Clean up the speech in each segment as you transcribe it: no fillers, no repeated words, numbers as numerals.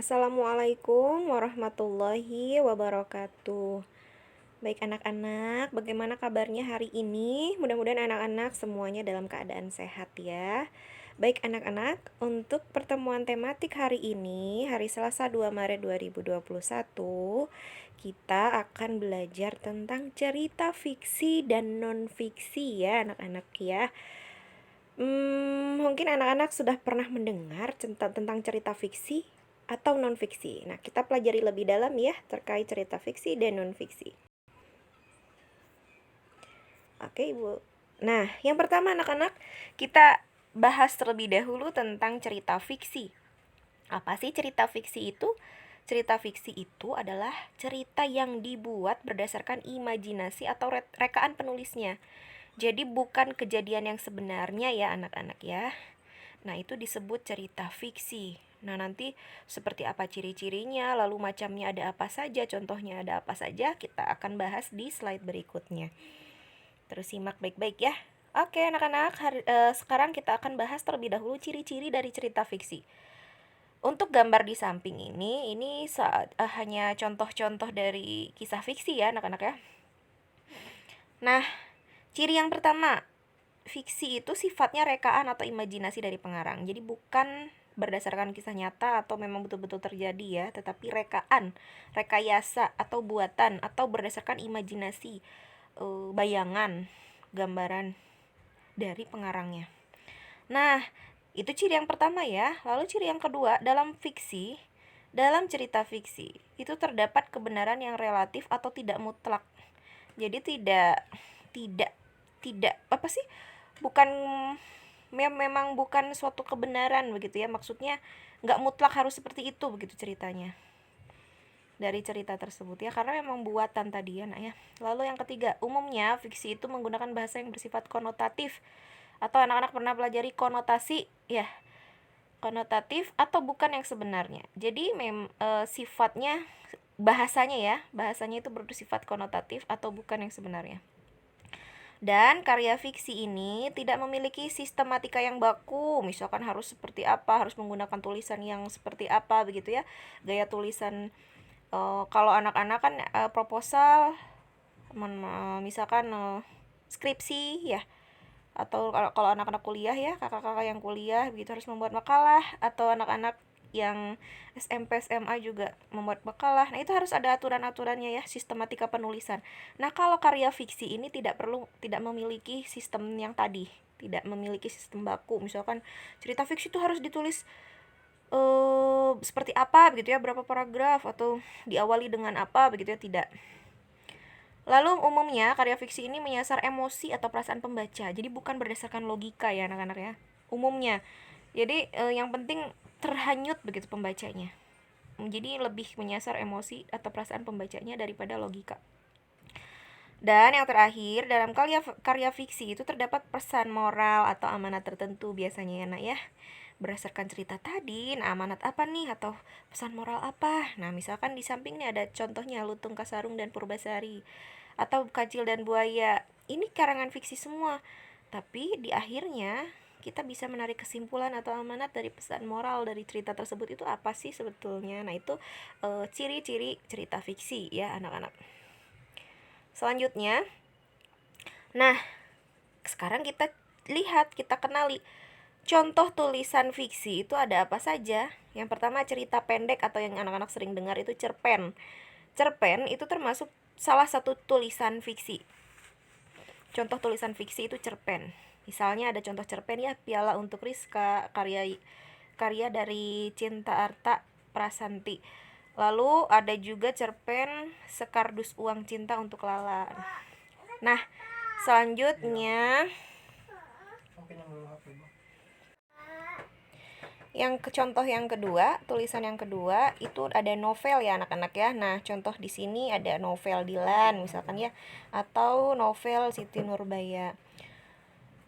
Assalamualaikum warahmatullahi wabarakatuh. Baik anak-anak, bagaimana kabarnya hari ini? Mudah-mudahan anak-anak semuanya dalam keadaan sehat ya. Baik anak-anak, untuk pertemuan tematik hari ini, hari Selasa 2 Maret 2021, kita akan belajar tentang cerita fiksi dan non-fiksi ya anak-anak ya. Mungkin anak-anak sudah pernah mendengar tentang cerita fiksi atau non-fiksi. Nah, kita pelajari lebih dalam ya terkait cerita fiksi dan non-fiksi. Oke, Ibu. Nah, yang pertama anak-anak, kita bahas terlebih dahulu tentang cerita fiksi. Apa sih cerita fiksi itu? Cerita fiksi itu adalah cerita yang dibuat berdasarkan imajinasi atau rekaan penulisnya. Jadi bukan kejadian yang sebenarnya ya anak-anak ya. Nah, itu disebut cerita fiksi. Nah, nanti seperti apa ciri-cirinya, lalu macamnya ada apa saja, contohnya ada apa saja, kita akan bahas di slide berikutnya. Terus simak baik-baik ya. Oke, anak-anak, sekarang kita akan bahas terlebih dahulu ciri-ciri dari cerita fiksi. Untuk gambar di samping ini hanya contoh-contoh dari kisah fiksi ya, anak-anak ya. Nah, ciri yang pertama, fiksi itu sifatnya rekaan atau imajinasi dari pengarang. Jadi bukan berdasarkan kisah nyata atau memang betul-betul terjadi ya, tetapi rekaan, rekayasa atau buatan atau berdasarkan imajinasi, bayangan, gambaran dari pengarangnya. Nah, itu ciri yang pertama ya. Lalu ciri yang kedua, dalam cerita fiksi itu terdapat kebenaran yang relatif atau tidak mutlak. Jadi tidak apa sih? Bukan memang bukan suatu kebenaran begitu ya, maksudnya nggak mutlak harus seperti itu begitu ceritanya dari cerita tersebut ya, karena memang buatan tadi ya nak ya. Lalu yang ketiga, umumnya fiksi itu menggunakan bahasa yang bersifat konotatif, atau anak-anak pernah pelajari konotasi ya, konotatif atau bukan yang sebenarnya. Jadi sifatnya bahasanya itu bersifat konotatif atau bukan yang sebenarnya. Dan karya fiksi ini tidak memiliki sistematika yang baku, misalkan harus seperti apa, harus menggunakan tulisan yang seperti apa begitu ya. Gaya tulisan kalau anak-anak kan proposal, misalkan skripsi ya, atau kalau anak-anak kuliah ya, kakak-kakak yang kuliah begitu harus membuat makalah, atau anak-anak yang SMP SMA juga membuat makalah. Nah, itu harus ada aturan-aturannya ya, sistematika penulisan. Nah, kalau karya fiksi ini tidak memiliki sistem yang tadi, tidak memiliki sistem baku. Misalkan cerita fiksi itu harus ditulis seperti apa begitu ya, berapa paragraf, atau diawali dengan apa begitu ya, tidak. Lalu umumnya karya fiksi ini menyasar emosi atau perasaan pembaca. Jadi bukan berdasarkan logika ya anak-anak ya. Umumnya. Jadi yang penting terhanyut begitu pembacanya. Jadi lebih menyasar emosi atau perasaan pembacanya daripada logika. Dan yang terakhir, dalam karya fiksi itu terdapat pesan moral atau amanat tertentu biasanya ya nak ya. Berdasarkan cerita tadi, nah amanat apa nih atau pesan moral apa? Nah, misalkan di samping ini ada contohnya Lutung Kasarung dan Purbasari, atau Kancil dan Buaya. Ini karangan fiksi semua. Tapi di akhirnya kita bisa menarik kesimpulan atau amanat dari pesan moral dari cerita tersebut itu apa sih sebetulnya. Nah, itu ciri-ciri cerita fiksi ya anak-anak. Selanjutnya, nah sekarang kita kenali contoh tulisan fiksi itu ada apa saja. Yang pertama, cerita pendek atau yang anak-anak sering dengar itu cerpen. Cerpen itu termasuk salah satu tulisan fiksi. Contoh tulisan fiksi itu cerpen. Misalnya ada contoh cerpen ya, Piala untuk Rizka, karya dari Cinta Arta Prasanti. Lalu ada juga cerpen Sekardus Uang Cinta untuk Lala. Nah, selanjutnya contoh yang kedua, tulisan yang kedua itu ada novel ya anak-anak ya. Nah, contoh di sini ada novel Dilan misalkan ya, atau novel Siti Nurbaya.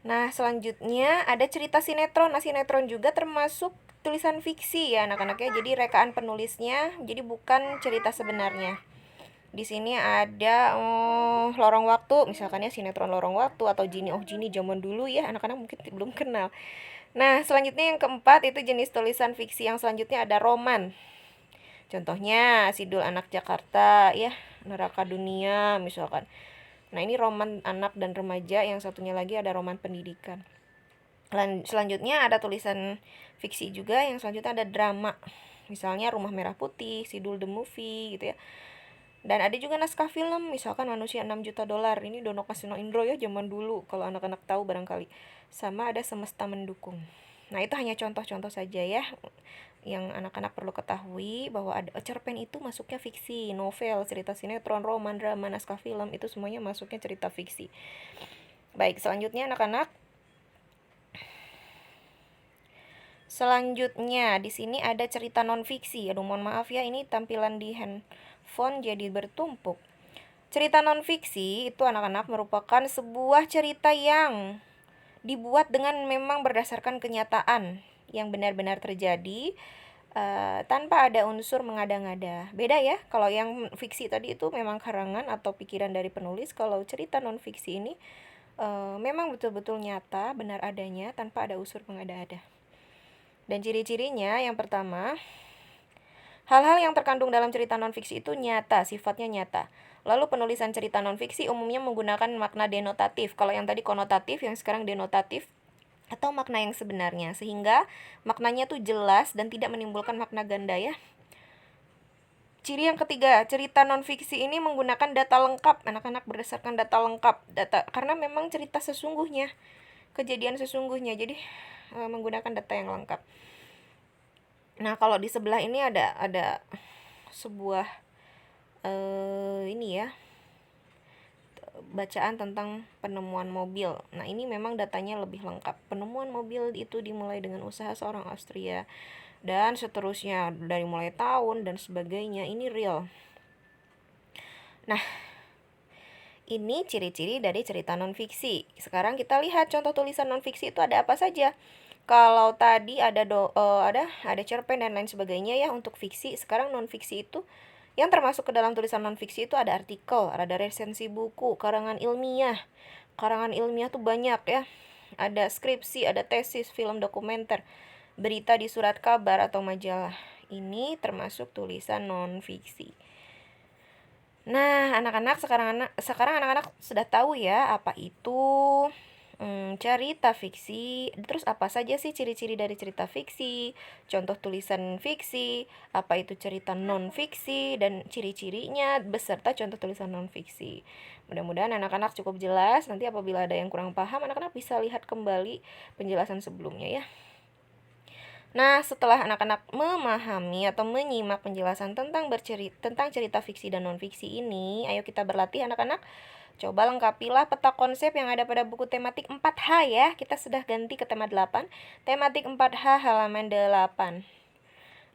Nah, selanjutnya ada cerita sinetron. Nah, sinetron juga termasuk tulisan fiksi ya anak-anak ya. Jadi rekaan penulisnya, jadi bukan cerita sebenarnya. Di sini ada Lorong Waktu, misalkan ya sinetron Lorong Waktu, atau Jini Oh Jini zaman dulu ya, anak-anak mungkin belum kenal. Nah, selanjutnya yang keempat itu jenis tulisan fiksi yang selanjutnya ada roman. Contohnya Sidul Anak Jakarta ya, Neraka Dunia misalkan. Nah, ini roman anak dan remaja, yang satunya lagi ada roman pendidikan. Selanjutnya ada tulisan fiksi juga, yang selanjutnya ada drama. Misalnya Rumah Merah Putih, Sidul the Movie gitu ya. Dan ada juga naskah film, misalkan Manusia 6 Juta Dolar. Ini Dono Kasino Indro ya, zaman dulu, kalau anak-anak tahu barangkali. Sama ada Semesta Mendukung. Nah, itu hanya contoh-contoh saja ya, yang anak-anak perlu ketahui, bahwa ada cerpen itu masuknya fiksi, novel, cerita sinetron, roman, drama, naskah film, itu semuanya masuknya cerita fiksi. Baik, selanjutnya anak-anak. Selanjutnya di sini ada cerita non fiksi. Aduh, mohon maaf ya, ini tampilan di handphone jadi bertumpuk. Cerita non fiksi itu anak-anak merupakan sebuah cerita yang dibuat dengan memang berdasarkan kenyataan yang benar-benar terjadi, tanpa ada unsur mengada-ngada. Beda ya, kalau yang fiksi tadi itu memang karangan atau pikiran dari penulis. Kalau cerita non fiksi ini memang betul-betul nyata, benar adanya, tanpa ada unsur mengada-ada. Dan ciri-cirinya yang pertama, hal-hal yang terkandung dalam cerita non-fiksi itu nyata, sifatnya nyata. Lalu penulisan cerita non-fiksi umumnya menggunakan makna denotatif. Kalau yang tadi konotatif, yang sekarang denotatif, atau makna yang sebenarnya. Sehingga maknanya tuh jelas dan tidak menimbulkan makna ganda ya. Ciri yang ketiga, cerita non-fiksi ini menggunakan data lengkap. Anak-anak berdasarkan data lengkap. Karena memang cerita sesungguhnya, kejadian sesungguhnya. Jadi menggunakan data yang lengkap. Nah, kalau di sebelah ini ada sebuah ini ya, bacaan tentang penemuan mobil. Nah, ini memang datanya lebih lengkap. Penemuan mobil itu dimulai dengan usaha seorang Austria dan seterusnya, dari mulai tahun dan sebagainya. Ini real. Nah, ini ciri-ciri dari cerita non-fiksi. Sekarang kita lihat contoh tulisan non-fiksi itu ada apa saja. Kalau tadi ada cerpen dan lain sebagainya ya untuk fiksi, sekarang non fiksi itu yang termasuk ke dalam tulisan non fiksi itu ada artikel, ada resensi buku, karangan ilmiah. Karangan ilmiah tuh banyak ya. Ada skripsi, ada tesis, film dokumenter, berita di surat kabar atau majalah. Ini termasuk tulisan non fiksi. Nah, sekarang anak-anak sudah tahu ya apa itu cerita fiksi. Terus apa saja sih ciri-ciri dari cerita fiksi, contoh tulisan fiksi, apa itu cerita non fiksi, dan ciri-cirinya beserta contoh tulisan non fiksi. Mudah-mudahan anak-anak cukup jelas. Nanti apabila ada yang kurang paham, anak-anak bisa lihat kembali penjelasan sebelumnya ya. Nah, setelah anak-anak memahami atau menyimak penjelasan tentang cerita fiksi dan non-fiksi ini, ayo kita berlatih anak-anak. Coba lengkapilah peta konsep yang ada pada buku tematik 4H ya. Kita sudah ganti ke tema 8. Tematik 4H halaman 8.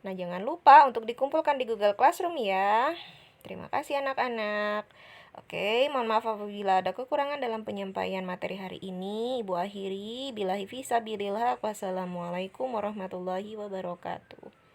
Nah, jangan lupa untuk dikumpulkan di Google Classroom ya. Terima kasih anak-anak. Oke, mohon maaf apabila ada kekurangan dalam penyampaian materi hari ini. Ibu akhiri, billahi fisabilillah, wassalamualaikum warahmatullahi wabarakatuh.